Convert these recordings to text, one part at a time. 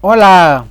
Olá!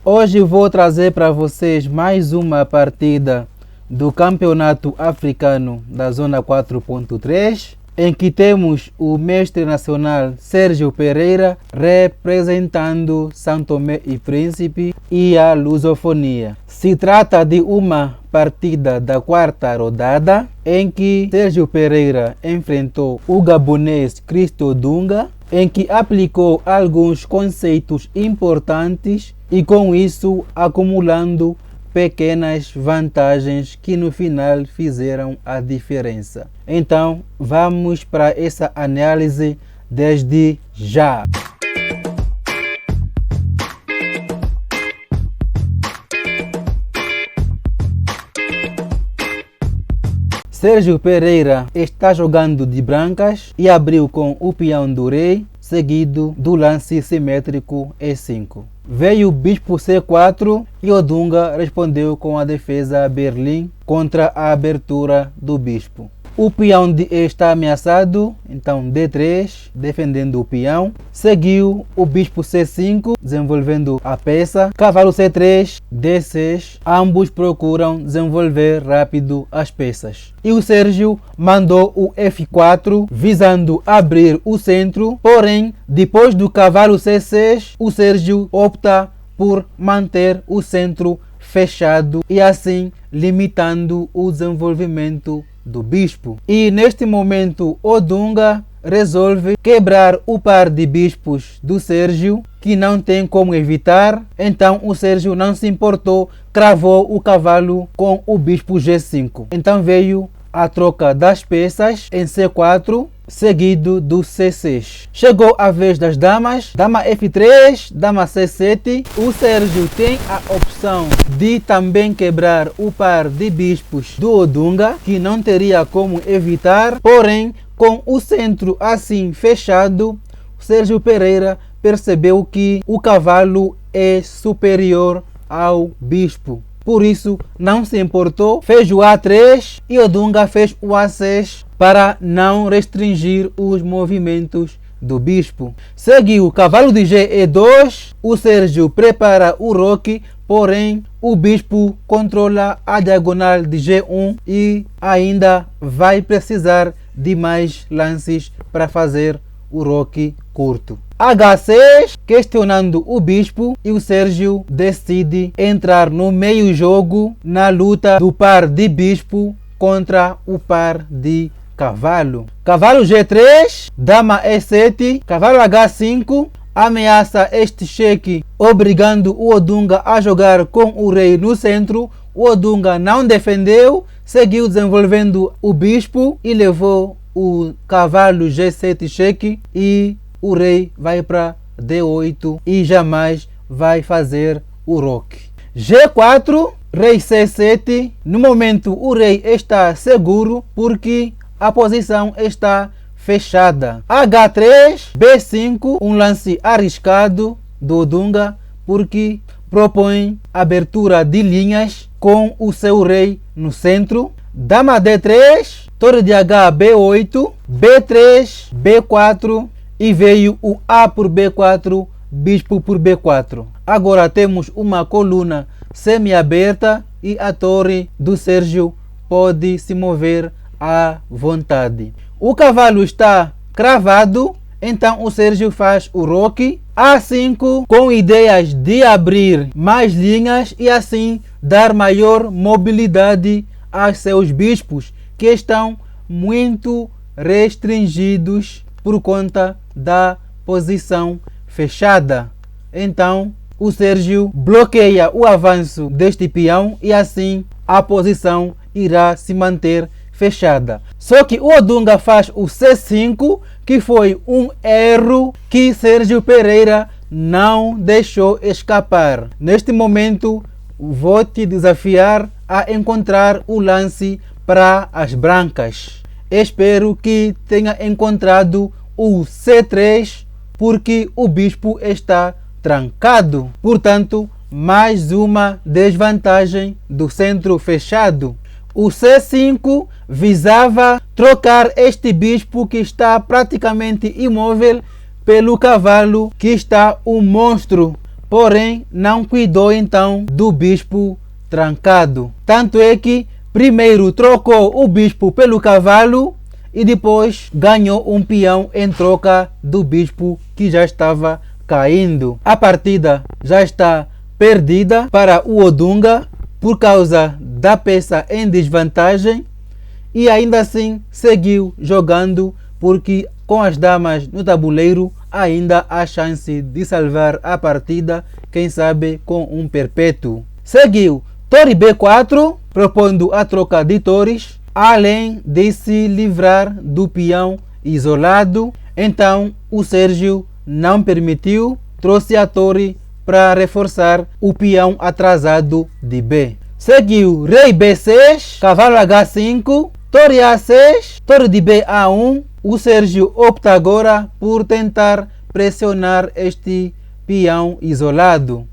Hoje vou trazer para vocês mais uma partida do Campeonato Africano da Zona 4.3, em que temos o mestre nacional Sérgio Pereira representando São Tomé e Príncipe e a lusofonia. Se trata de uma partida da quarta rodada em que Sérgio Pereira enfrentou o gabonês Christo Dunga, em que aplicou alguns conceitos importantes e com isso acumulando pequenas vantagens que no final fizeram a diferença. Então vamos para essa análise desde já. Sérgio Pereira está jogando de brancas e abriu com o peão do rei, seguido do lance simétrico E5. Veio o bispo C4 e o Dunga respondeu com a defesa Berlim contra a abertura do bispo. O peão de E está ameaçado, então D3, defendendo o peão. Seguiu o bispo C5, desenvolvendo a peça. Cavalo C3, D6, ambos procuram desenvolver rápido as peças. E o Sérgio mandou o F4, visando abrir o centro, porém, depois do cavalo C6, o Sérgio opta por manter o centro fechado e assim limitando o desenvolvimento do bispo. E neste momento o Dunga resolve quebrar o par de bispos do Sérgio, que não tem como evitar. Então o Sérgio não se importou, cravou o cavalo com o bispo G5. Então veio a troca das peças em C4, seguido do C6. Chegou a vez das damas, dama F3, dama C7. O Sérgio tem a opção de também quebrar o par de bispos do Odunga, que não teria como evitar, porém, com o centro assim fechado, Sérgio Pereira percebeu que o cavalo é superior ao bispo. Por isso, não se importou, fez o A3 e o Dunga fez o A6 para não restringir os movimentos do bispo. Seguiu o cavalo de G2, o Sérgio prepara o roque, porém o bispo controla a diagonal de G1 e ainda vai precisar de mais lances para fazer o roque curto. H6, questionando o bispo, e o Sérgio decide entrar no meio jogo na luta do par de bispo contra o par de cavalo. Cavalo G3, dama E7, cavalo H5, ameaça este cheque, obrigando o Odunga a jogar com o rei no centro. O Odunga não defendeu, seguiu desenvolvendo o bispo e levou o cavalo G7 cheque e o rei vai para D8 e jamais vai fazer o roque. G4, rei C7. No momento o rei está seguro porque a posição está fechada. H3, B5, um lance arriscado do Dunga porque propõe abertura de linhas com o seu rei no centro. Dama D3, torre de H, B8, B3, B4 e veio o A por B4, bispo por B4. Agora temos uma coluna semi-aberta e a torre do Sérgio pode se mover à vontade. O cavalo está cravado, então o Sérgio faz o roque. A5 com ideias de abrir mais linhas e assim dar maior mobilidade aos seus bispos, que estão muito restringidos por conta da posição fechada. Então o Sérgio bloqueia o avanço deste peão e assim a posição irá se manter fechada. Só que o Odunga faz o C5, que foi um erro que Sérgio Pereira não deixou escapar. Neste momento vou te desafiar a encontrar o lance para as brancas. Espero que tenha encontrado o C3 porque o bispo está trancado. Portanto, mais uma desvantagem do centro fechado. O C5 visava trocar este bispo que está praticamente imóvel pelo cavalo que está um monstro porém não cuidou então do bispo trancado. Tanto é que primeiro trocou o bispo pelo cavalo e depois ganhou um peão em troca do bispo que já estava caindo. A partida já está perdida para o Odunga por causa da peça em desvantagem e ainda assim seguiu jogando porque com as damas no tabuleiro ainda há chance de salvar a partida, quem sabe com um perpétuo. Seguiu torre B4, propondo a troca de torres, além de se livrar do peão isolado. Então o Sérgio não permitiu, trouxe a torre para reforçar o peão atrasado de B. Seguiu rei B6, cavalo H5, torre A6, torre de B A1. O Sérgio opta agora por tentar pressionar este peão isolado.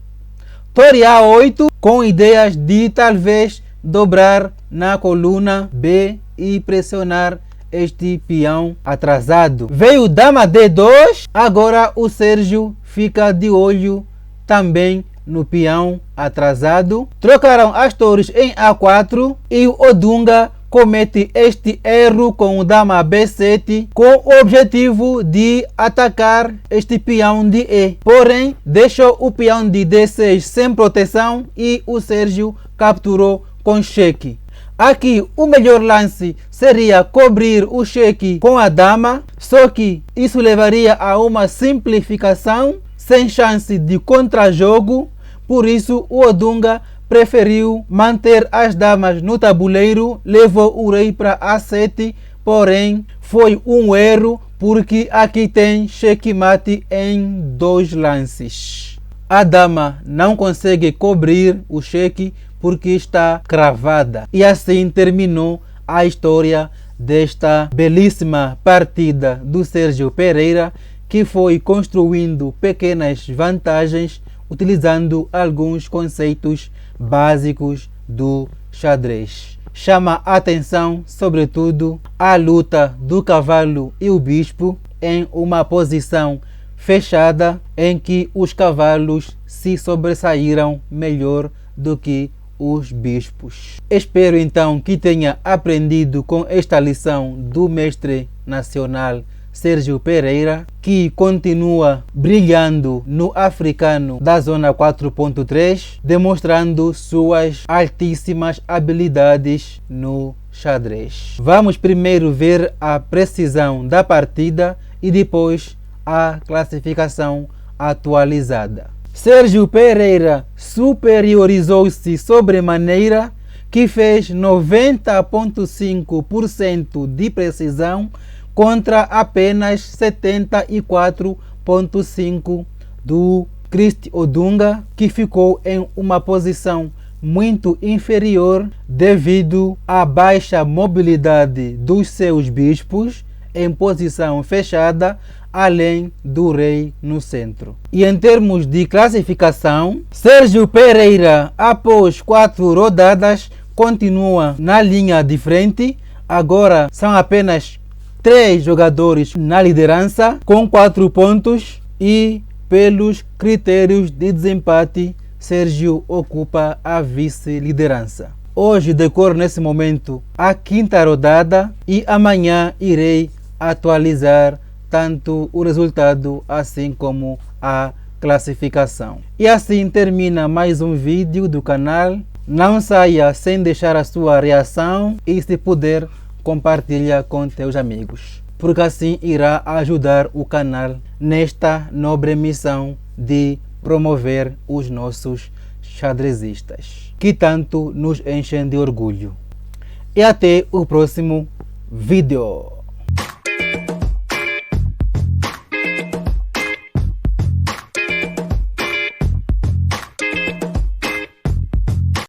Torre A8 com ideias de talvez dobrar na coluna B e pressionar este peão atrasado. Veio dama D2, agora o Sérgio fica de olho também no peão atrasado. Trocaram as torres em A4 e o Odunga comete este erro com o dama B7 com o objetivo de atacar este peão de E. Porém, deixou o peão de D6 sem proteção e o Sérgio capturou com cheque. Aqui o melhor lance seria cobrir o cheque com a dama, só que isso levaria a uma simplificação sem chance de contrajogo. Por isso o Odunga preferiu manter as damas no tabuleiro, levou o rei para A7, porém foi um erro porque aqui tem checkmate em 2 lances. A dama não consegue cobrir o cheque porque está cravada. E assim terminou a história desta belíssima partida do Sérgio Pereira, que foi construindo pequenas vantagens utilizando alguns conceitos básicos do xadrez. Chama a atenção, sobretudo, a luta do cavalo e o bispo em uma posição fechada em que os cavalos se sobressaíram melhor do que os bispos. Espero então que tenha aprendido com esta lição do mestre nacional Sérgio Pereira, que continua brilhando no africano da zona 4.3, demonstrando suas altíssimas habilidades no xadrez. Vamos primeiro ver a precisão da partida e depois a classificação atualizada. Sérgio Pereira superiorizou-se sobremaneira, que fez 90,5% de precisão contra apenas 74,5% do Christ Odunga, que ficou em uma posição muito inferior devido à baixa mobilidade dos seus bispos em posição fechada, além do rei no centro. E em termos de classificação, Sérgio Pereira, após 4 rodadas, continua na linha de frente. Agora são apenas 3 jogadores na liderança com 4 pontos e pelos critérios de desempate, Sérgio ocupa a vice-liderança. Hoje decorre nesse momento a 5ª rodada e amanhã irei atualizar tanto o resultado assim como a classificação. E assim termina mais um vídeo do canal. Não saia sem deixar a sua reação e, se puder, compartilha com teus amigos, porque assim irá ajudar o canal nesta nobre missão de promover os nossos xadrezistas, que tanto nos enchem de orgulho. E até o próximo vídeo.